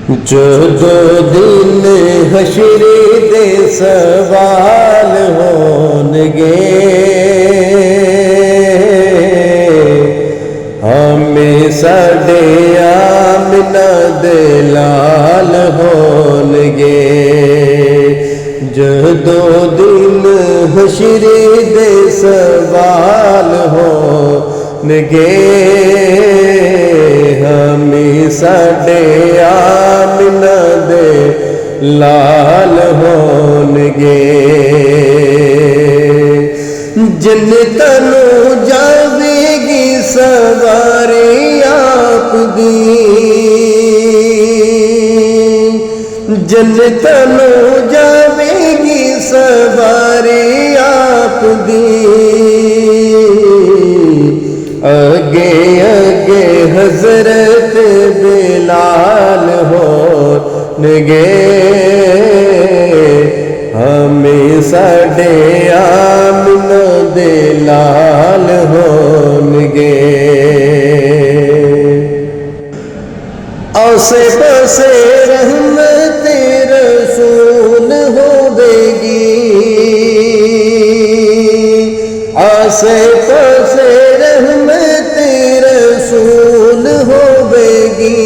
जो दिन हशरे दे सवाल होनगे, हमें साडे आमना दे लाल होनगे। जो दिन हशरे दे सवाल होनगे, हमें साडे आमना दे लाल होनगे। जन्नतां नूं जावेगी सवारी आप दी, जन्नतां नूं जावेगी सवारी आप दी। अगे अगे हजरत बिलाल होनगे, हमें साडे आमना दे लाल होनगे। आसे पासे रहमत रसूल होवेगी, आसे पासे रहमत रसूल होवेगी।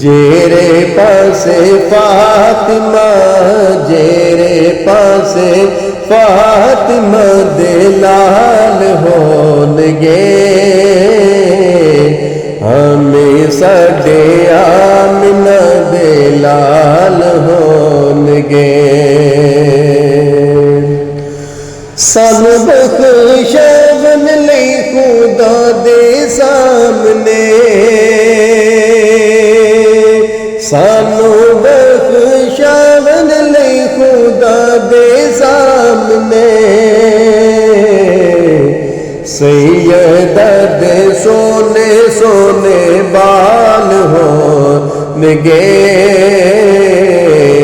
जेरे पासे फातिमा, जेरे पासे फातिमा दे लाल होनगे, हमें साडे आमना दे लाल होनगे। सानू बख्शावन लई खुदा दे सामने, सानू बख्शावन लई खुदा दे सामने। सैयदा दे सोने सोने बाल होनगे,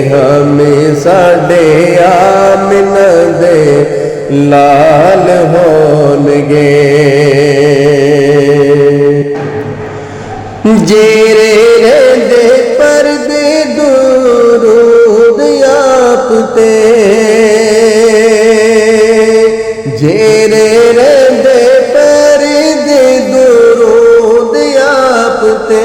हमें साडे आमना दे लाल होनगे। जेरे रहंदे परदे दुरूद आप ते, जेरे रहंदे परदे दुरूद आप ते।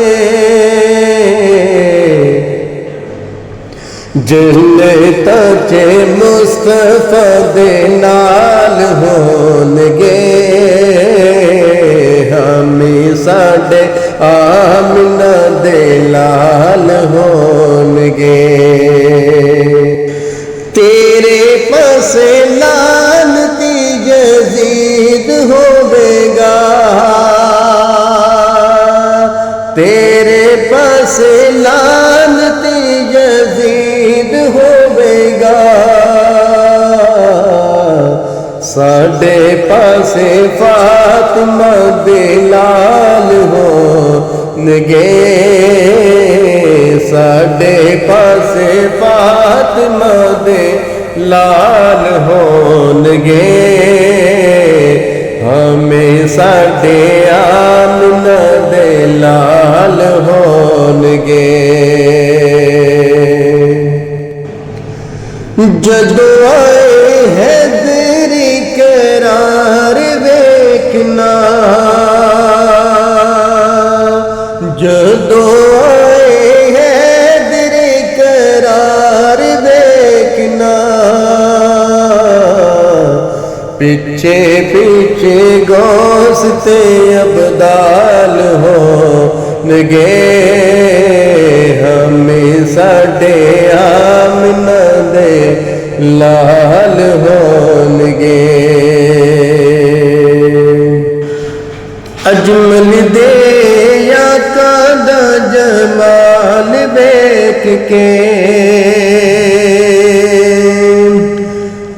जन्नतां च मुस्तफा दे नाल होनगे, हमें साडे आमना दे लाल होनगे। तेरे पासे लानती यजीद होवेगा, तेरे पासे लानती यजीद होवेगा। साडे पासे फातिमा दे लाल होनगे, साडे पासे फातिमा दे लाल होनगे, हमें साडे आमना दे लाल होनगे। जदों आए हैदरी करार वेखना, जदों आए हैदरी करार वेखना। पीछे पीछे गौस ते अबदाल होनगे, हमें साडे आमना दे लाल होनगे। अजमल दे आका दा जमाल वेख के,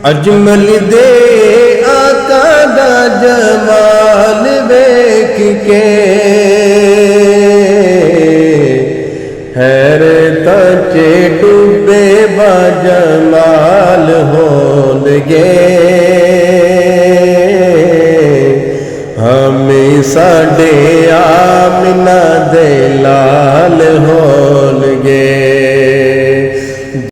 अजमल दे आका दा जमाल वेख के। हैरतां च डूबे बाजमाल होनगे, हमें साडे आमना दे लाल होणगे।